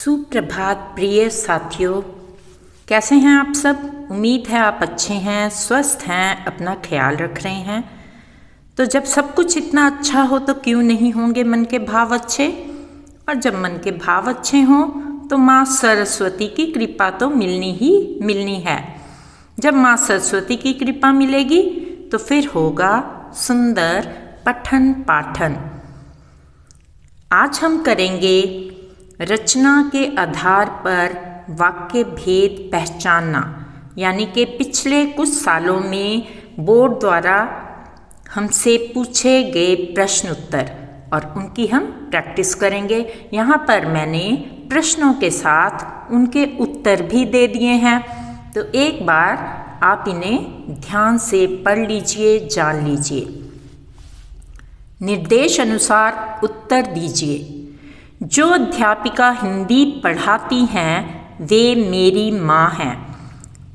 सुप्रभात प्रिय साथियों, कैसे हैं आप सब। उम्मीद है आप अच्छे हैं, स्वस्थ हैं, अपना ख्याल रख रहे हैं। तो जब सब कुछ इतना अच्छा हो तो क्यों नहीं होंगे मन के भाव अच्छे। और जब मन के भाव अच्छे हों तो माँ सरस्वती की कृपा तो मिलनी ही मिलनी है। जब माँ सरस्वती की कृपा मिलेगी तो फिर होगा सुंदर पठन पाठन। आज हम करेंगे रचना के आधार पर वाक्य भेद पहचानना, यानी कि पिछले कुछ सालों में बोर्ड द्वारा हमसे पूछे गए प्रश्न उत्तर और उनकी हम प्रैक्टिस करेंगे। यहाँ पर मैंने प्रश्नों के साथ उनके उत्तर भी दे दिए हैं, तो एक बार आप इन्हें ध्यान से पढ़ लीजिए, जान लीजिए। निर्देश अनुसार उत्तर दीजिए। जो अध्यापिका हिंदी पढ़ाती हैं वे मेरी माँ हैं।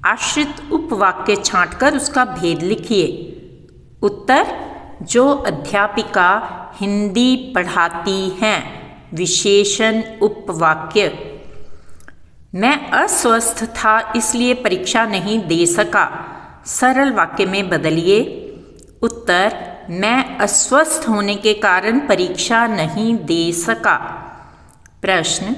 आश्रित उपवाक्य छांटकर उसका भेद लिखिए। उत्तर, जो अध्यापिका हिंदी पढ़ाती हैं। विशेषण उपवाक्य, मैं अस्वस्थ था इसलिए परीक्षा नहीं दे सका। सरल वाक्य में बदलिए। उत्तर, मैं अस्वस्थ होने के कारण परीक्षा नहीं दे सका। प्रश्न,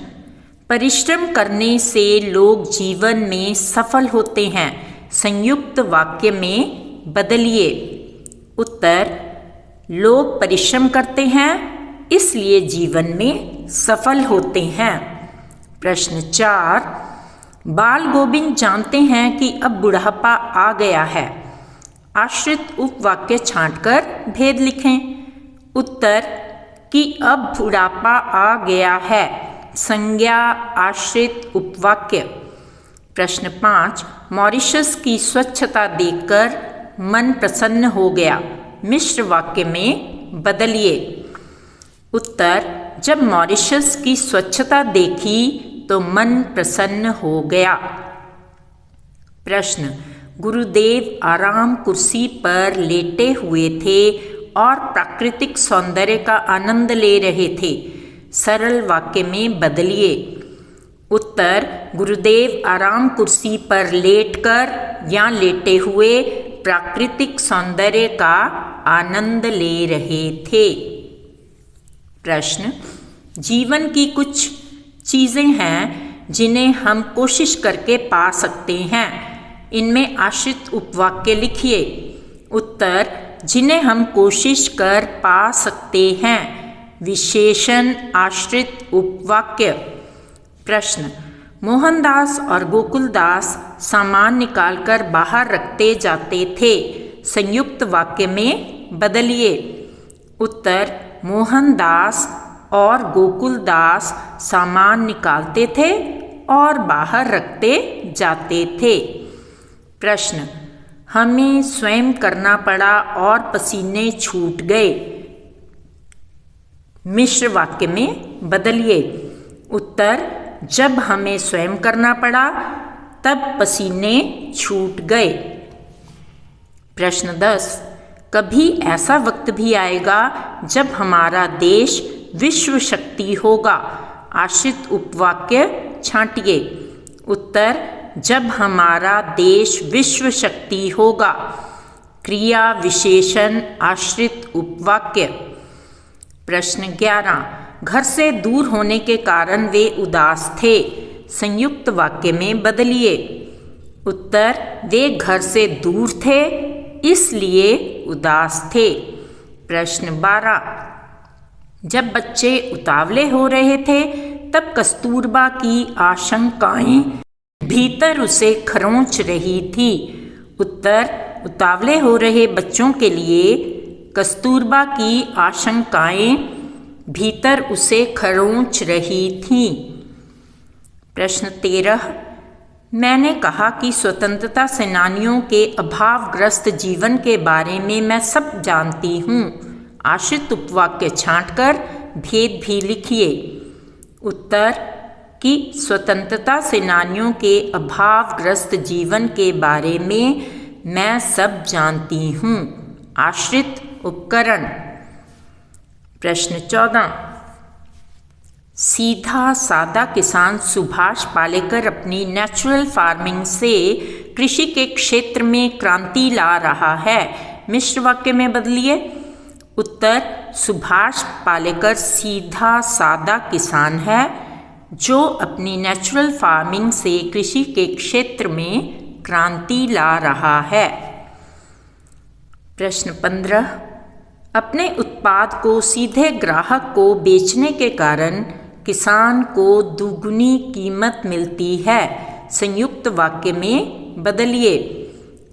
परिश्रम करने से लोग जीवन में सफल होते हैं। संयुक्त वाक्य में बदलिए। उत्तर, लोग परिश्रम करते हैं इसलिए जीवन में सफल होते हैं। प्रश्न 4, बाल गोविंद जानते हैं कि अब बुढ़ापा आ गया है। आश्रित उपवाक्य छांटकर भेद लिखें। उत्तर, कि अब बुढ़ापा आ गया है। संज्ञा आश्रित उपवाक्य। प्रश्न 5, मॉरिशस की स्वच्छता देखकर मन प्रसन्न हो गया। मिश्र वाक्य में बदलिए। उत्तर, जब मॉरिशस की स्वच्छता देखी तो मन प्रसन्न हो गया। प्रश्न, गुरुदेव आराम कुर्सी पर लेटे हुए थे और प्राकृतिक सौंदर्य का आनंद ले रहे थे। सरल वाक्य में बदलिए। उत्तर, गुरुदेव आराम कुर्सी पर लेटकर या लेटे हुए प्राकृतिक सौंदर्य का आनंद ले रहे थे। प्रश्न, जीवन की कुछ चीज़ें हैं जिन्हें हम कोशिश करके पा सकते हैं। इनमें आश्रित उपवाक्य लिखिए। उत्तर, जिन्हें हम कोशिश कर पा सकते हैं। विशेषण आश्रित उपवाक्य। प्रश्न, मोहनदास और गोकुलदास सामान निकालकर बाहर रखते जाते थे। संयुक्त वाक्य में बदलिए। उत्तर, मोहनदास और गोकुलदास सामान निकालते थे और बाहर रखते जाते थे। प्रश्न, हमें स्वयं करना पड़ा और पसीने छूट गए। मिश्र वाक्य में बदलिए। उत्तर, जब हमें स्वयं करना पड़ा तब पसीने छूट गए। प्रश्न 10, कभी ऐसा वक्त भी आएगा जब हमारा देश विश्व शक्ति होगा। आश्रित उपवाक्य छांटिए। उत्तर, जब हमारा देश विश्व शक्ति होगा। क्रिया विशेषण आश्रित उपवाक्य। प्रश्न 11, घर से दूर होने के कारण वे उदास थे। संयुक्त वाक्य में बदलिए। उत्तर, वे घर से दूर थे इसलिए उदास थे। प्रश्न 12, जब बच्चे उतावले हो रहे थे तब कस्तूरबा की आशंकाएं भीतर उसे खरोंच रही थी। उत्तर, उतावले हो रहे बच्चों के लिए कस्तूरबा की आशंकाएं भीतर उसे खरोंच रही थीं। प्रश्न 13, मैंने कहा कि स्वतंत्रता सेनानियों के अभावग्रस्त जीवन के बारे में मैं सब जानती हूँ। आश्रित उपवाक्य छांटकर भेद भी लिखिए। उत्तर, कि स्वतंत्रता सेनानियों के अभावग्रस्त जीवन के बारे में मैं सब जानती हूँ। आश्रित उपकरण। प्रश्न 14, सीधा सादा किसान सुभाष पालेकर अपनी नेचुरल फार्मिंग से कृषि के क्षेत्र में क्रांति ला रहा है। मिश्र वाक्य में बदलिए। उत्तर, सुभाष पालेकर सीधा सादा किसान है जो अपनी नेचुरल फार्मिंग से कृषि के क्षेत्र में क्रांति ला रहा है। प्रश्न 15, अपने उत्पाद को सीधे ग्राहक को बेचने के कारण किसान को दुगुनी कीमत मिलती है। संयुक्त वाक्य में बदलिए।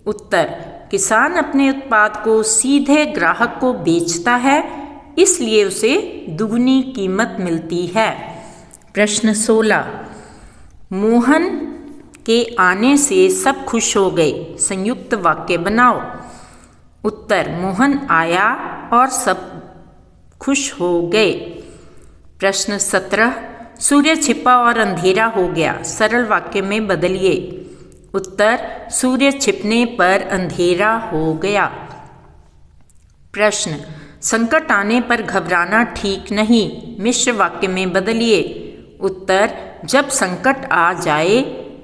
उत्तर, किसान अपने उत्पाद को सीधे ग्राहक को बेचता है, इसलिए उसे दुगुनी कीमत मिलती है। प्रश्न 16, मोहन के आने से सब खुश हो गए। संयुक्त वाक्य बनाओ। उत्तर, मोहन आया और सब खुश हो गए। प्रश्न 17, सूर्य छिपा और अंधेरा हो गया। सरल वाक्य में बदलिए। उत्तर, सूर्य छिपने पर अंधेरा हो गया। प्रश्न, संकट आने पर घबराना ठीक नहीं। मिश्र वाक्य में बदलिए। उत्तर, जब संकट आ जाए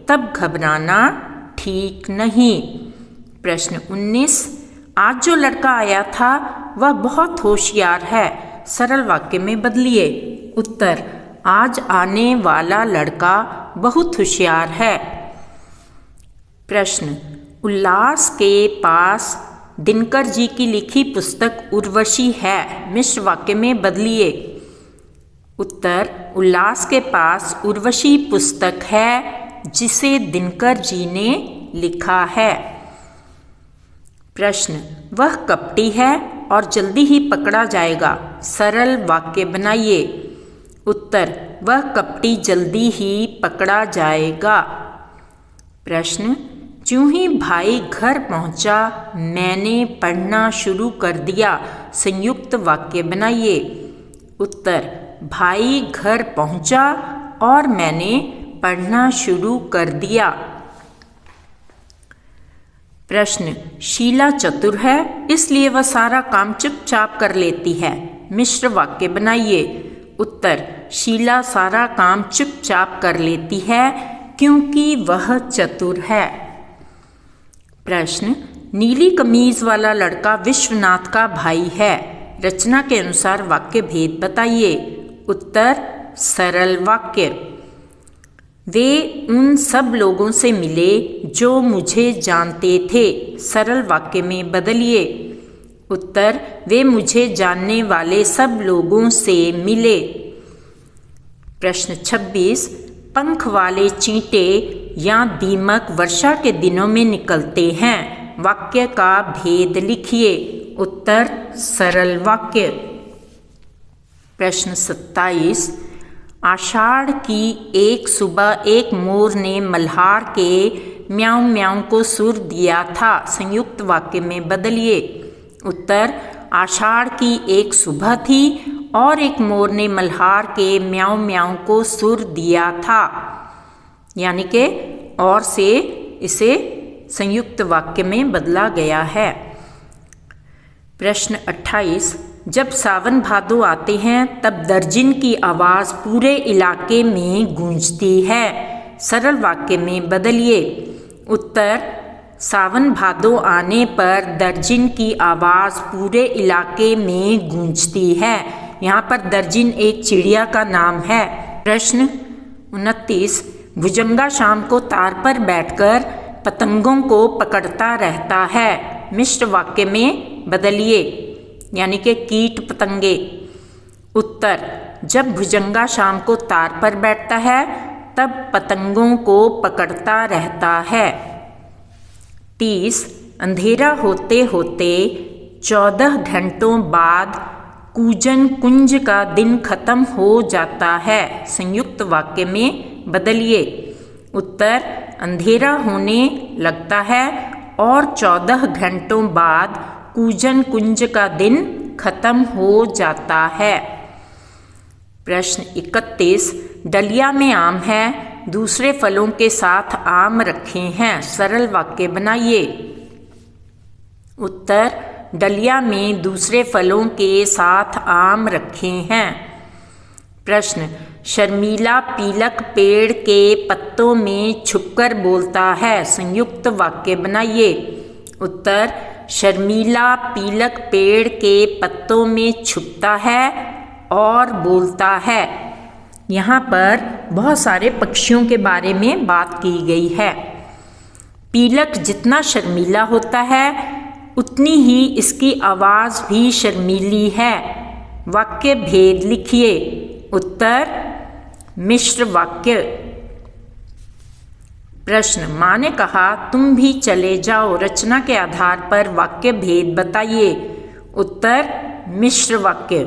तब घबराना ठीक नहीं। प्रश्न 19, आज जो लड़का आया था वह बहुत होशियार है। सरल वाक्य में बदलिए। उत्तर, आज आने वाला लड़का बहुत होशियार है। प्रश्न, उल्लास के पास दिनकर जी की लिखी पुस्तक उर्वशी है। मिश्र वाक्य में बदलिए। उत्तर, उल्लास के पास उर्वशी पुस्तक है जिसे दिनकर जी ने लिखा है। प्रश्न, वह कपटी है और जल्दी ही पकड़ा जाएगा। सरल वाक्य बनाइए। उत्तर, वह कपटी जल्दी ही पकड़ा जाएगा। प्रश्न, ज्यों ही भाई घर पहुंचा मैंने पढ़ना शुरू कर दिया। संयुक्त वाक्य बनाइए। उत्तर, भाई घर पहुंचा और मैंने पढ़ना शुरू कर दिया। प्रश्न, शीला चतुर है इसलिए वह सारा काम चुपचाप कर लेती है। मिश्र वाक्य बनाइए। उत्तर, शीला सारा काम चुपचाप कर लेती है क्योंकि वह चतुर है। प्रश्न, नीली कमीज वाला लड़का विश्वनाथ का भाई है। रचना के अनुसार वाक्य भेद बताइए। उत्तर, सरल वाक्य। वे उन सब लोगों से मिले जो मुझे जानते थे। सरल वाक्य में बदलिए। उत्तर, वे मुझे जानने वाले सब लोगों से मिले। प्रश्न 26, पंख वाले चींटे या दीमक वर्षा के दिनों में निकलते हैं। वाक्य का भेद लिखिए। उत्तर, सरल वाक्य। प्रश्न 27, आषाढ़ की एक सुबह एक मोर ने मल्हार के म्याऊं म्याऊं को सुर दिया था। संयुक्त वाक्य में बदलिए। उत्तर, आषाढ़ की एक सुबह थी और एक मोर ने मल्हार के म्याऊं म्याऊं को सुर दिया था। यानी कि और से इसे संयुक्त वाक्य में बदला गया है। प्रश्न 28, जब सावन भादो आते हैं तब दर्जिन की आवाज़ पूरे इलाके में गूंजती है। सरल वाक्य में बदलिए। उत्तर, सावन भादो आने पर दर्जिन की आवाज़ पूरे इलाके में गूंजती है। यहाँ पर दर्जिन एक चिड़िया का नाम है। प्रश्न 29, भुजंगा शाम को तार पर बैठकर पतंगों को पकड़ता रहता है। मिश्र वाक्य में बदलिए। यानी कि कीट पतंगे। उत्तर, जब भुजंगा शाम को तार पर बैठता है तब पतंगों को पकड़ता रहता है। 30, अंधेरा होते होते 14 घंटों बाद कूजन कुंज का दिन खत्म हो जाता है। संयुक्त वाक्य में बदलिए। उत्तर, अंधेरा होने लगता है और 14 घंटों बाद कूजन कुंज का दिन खत्म हो जाता है। प्रश्न 31, डलिया में आम है, दूसरे फलों के साथ आम रखे हैं। सरल वाक्य बनाइए। उत्तर, डलिया में दूसरे फलों के साथ आम रखे हैं। प्रश्न, शर्मीला पीलक पेड़ के पत्तों में छुपकर बोलता है। संयुक्त वाक्य बनाइए। उत्तर, शर्मीला पीलक पेड़ के पत्तों में छुपता है और बोलता है। यहाँ पर बहुत सारे पक्षियों के बारे में बात की गई है। पीलक जितना शर्मीला होता है उतनी ही इसकी आवाज़ भी शर्मीली है। वाक्य भेद लिखिए। उत्तर, मिश्र वाक्य। प्रश्न, माँ ने कहा तुम भी चले जाओ। रचना के आधार पर वाक्य भेद बताइए। उत्तर, मिश्र वाक्य।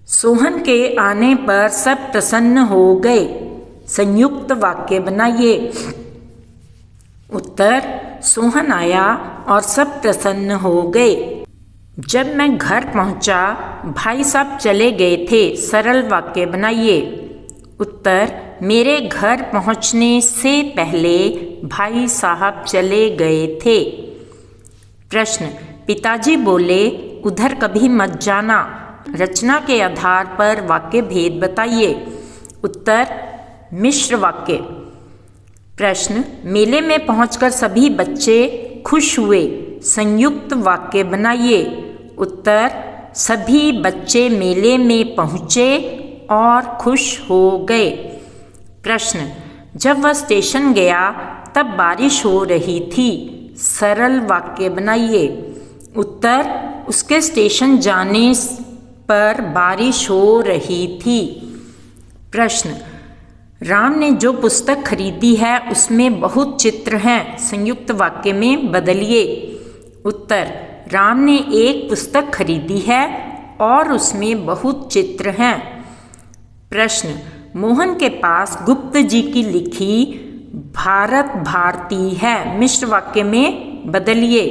सोहन के आने पर सब प्रसन्न हो गए। संयुक्त वाक्य बनाइए। उत्तर, सोहन आया और सब प्रसन्न हो गए। जब मैं घर पहुंचा, भाई साहब चले गए थे। सरल वाक्य बनाइए। उत्तर, मेरे घर पहुंचने से पहले भाई साहब चले गए थे। प्रश्न, पिताजी बोले उधर कभी मत जाना। रचना के आधार पर वाक्य भेद बताइए। उत्तर, मिश्र वाक्य। प्रश्न, मेले में पहुंचकर सभी बच्चे खुश हुए। संयुक्त वाक्य बनाइए। उत्तर, सभी बच्चे मेले में पहुंचे और खुश हो गए। प्रश्न, जब वह स्टेशन गया तब बारिश हो रही थी। सरल वाक्य बनाइए। उत्तर, उसके स्टेशन जाने पर बारिश हो रही थी। प्रश्न, राम ने जो पुस्तक खरीदी है उसमें बहुत चित्र हैं। संयुक्त वाक्य में बदलिए। उत्तर, राम ने एक पुस्तक खरीदी है और उसमें बहुत चित्र हैं। प्रश्न, मोहन के पास गुप्त जी की लिखी भारत भारती है। मिश्र वाक्य में बदलिए।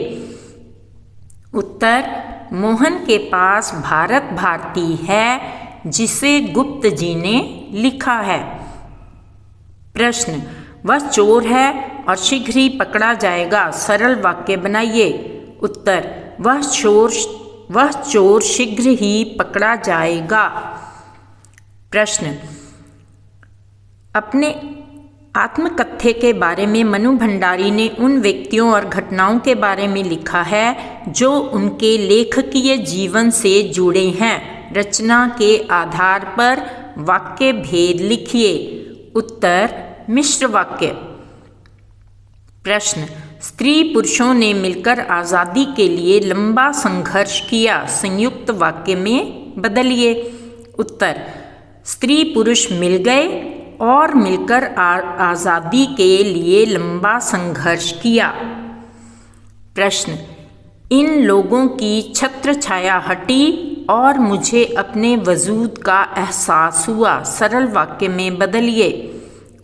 उत्तर, मोहन के पास भारत भारती है जिसे गुप्त जी ने लिखा है। प्रश्न, वह चोर है और शीघ्र ही पकड़ा जाएगा। सरल वाक्य बनाइए। उत्तर, वह चोर शीघ्र ही पकड़ा जाएगा। प्रश्न, अपने आत्मकथ्य के बारे में मनु भंडारी ने उन व्यक्तियों और घटनाओं के बारे में लिखा है जो उनके लेखकीय जीवन से जुड़े हैं। रचना के आधार पर वाक्य भेद लिखिए। उत्तर, मिश्र वाक्य। प्रश्न, स्त्री पुरुषों ने मिलकर आज़ादी के लिए लंबा संघर्ष किया। संयुक्त वाक्य में बदलिए। उत्तर, स्त्री पुरुष मिल गए और मिलकर आज़ादी के लिए लंबा संघर्ष किया। प्रश्न, इन लोगों की छत्र छाया हटी और मुझे अपने वजूद का एहसास हुआ। सरल वाक्य में बदलिए।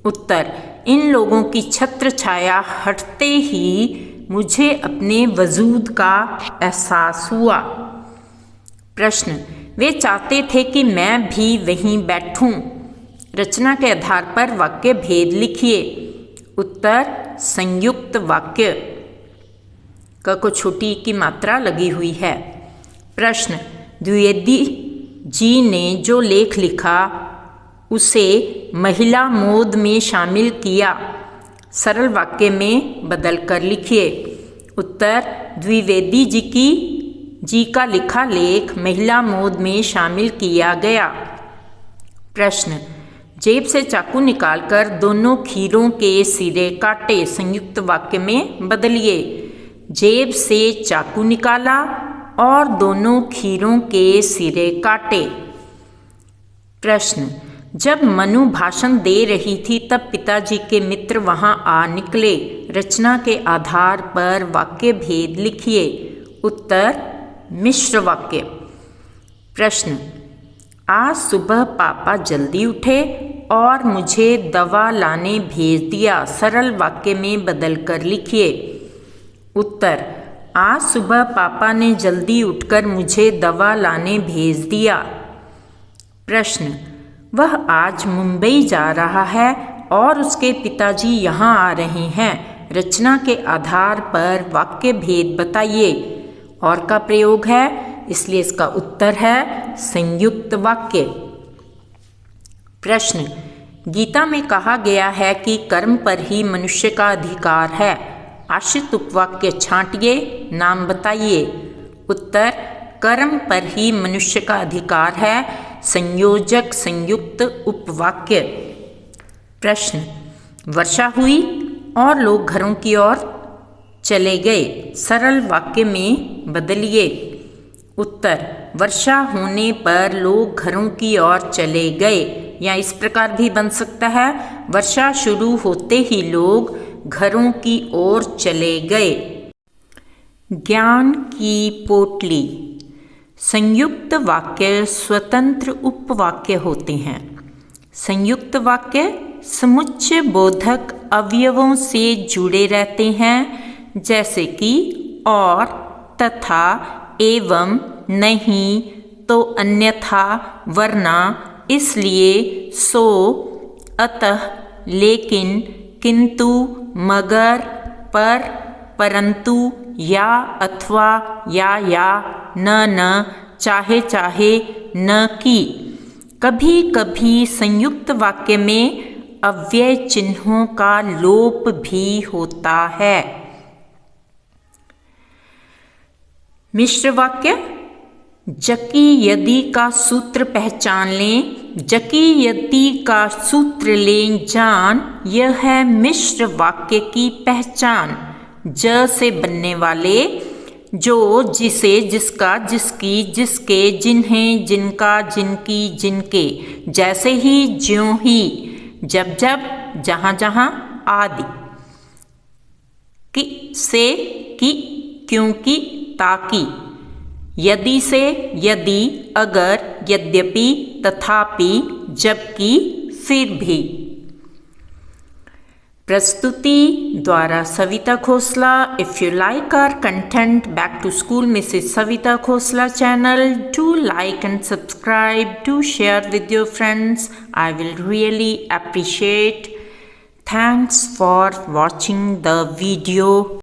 उत्तर, इन लोगों की छत्र छाया हटते ही मुझे अपने वजूद का एहसास हुआ। प्रश्न, वे चाहते थे कि मैं भी वहीं बैठूं। रचना के आधार पर वाक्य भेद लिखिए। उत्तर, संयुक्त वाक्य। क को छोटी की मात्रा लगी हुई है। प्रश्न, द्विवेदी जी ने जो लेख लिखा उसे महिला मोद में शामिल किया। सरल वाक्य में बदल कर लिखिए। उत्तर, द्विवेदी जी का लिखा लेख महिला मोद में शामिल किया गया। प्रश्न, जेब से चाकू निकालकर दोनों खीरों के सिरे काटे। संयुक्त वाक्य में बदलिए। जेब से चाकू निकाला और दोनों खीरों के सिरे काटे। प्रश्न, जब मनु भाषण दे रही थी तब पिताजी के मित्र वहां आ निकले। रचना के आधार पर वाक्य भेद लिखिए। उत्तर, मिश्र वाक्य। प्रश्न, आज सुबह पापा जल्दी उठे और मुझे दवा लाने भेज दिया। सरल वाक्य में बदल कर लिखिए। उत्तर, आज सुबह पापा ने जल्दी उठकर मुझे दवा लाने भेज दिया। प्रश्न, वह आज मुंबई जा रहा है और उसके पिताजी यहाँ आ रहे हैं। रचना के आधार पर वाक्य भेद बताइए। और का प्रयोग है इसलिए इसका उत्तर है संयुक्त वाक्य। प्रश्न, गीता में कहा गया है कि कर्म पर ही मनुष्य का अधिकार है। आश्रित उपवाक्य छांटिए, नाम बताइए। उत्तर, कर्म पर ही मनुष्य का अधिकार है। संयोजक संयुक्त उपवाक्य। प्रश्न, वर्षा हुई और लोग घरों की ओर चले गए। सरल वाक्य में बदलिए। उत्तर, वर्षा होने पर लोग घरों की ओर चले गए, या इस प्रकार भी बन सकता है, वर्षा शुरू होते ही लोग घरों की ओर चले गए। ज्ञान की पोटली। संयुक्त वाक्य स्वतंत्र उपवाक्य होते हैं। संयुक्त वाक्य समुच्चय बोधक अवयवों से जुड़े रहते हैं, जैसे कि और, तथा, एवं, नहीं, तो, अन्यथा, वरना, इसलिए, सो, अतः, लेकिन, किंतु, मगर, पर, परंतु, या, अथवा, या, न, चाहे चाहे, न कि। कभी कभी संयुक्त वाक्य में अव्यय चिन्हों का लोप भी होता है। मिश्र वाक्य। जकी यदि का सूत्र पहचान लें, जकी यदि का सूत्र लें जान, यह है मिश्र वाक्य की पहचान। ज से बनने वाले जो, जिसे, जिसका, जिसकी, जिसके, जिन्हें, जिनका, जिनकी, जिनके, जैसे ही, ज्यों ही, जब जब, जहाँ जहाँ आदि। कि से कि, क्योंकि, ताकि। यदि से यदि, अगर, यद्यपि, तथापि, जबकि, फिर भी। प्रस्तुति द्वारा Savita Khosla. If you like our content back to school Mrs Savita Khosla channel, do like and subscribe, do share with your friends. I will really appreciate. Thanks for watching the video.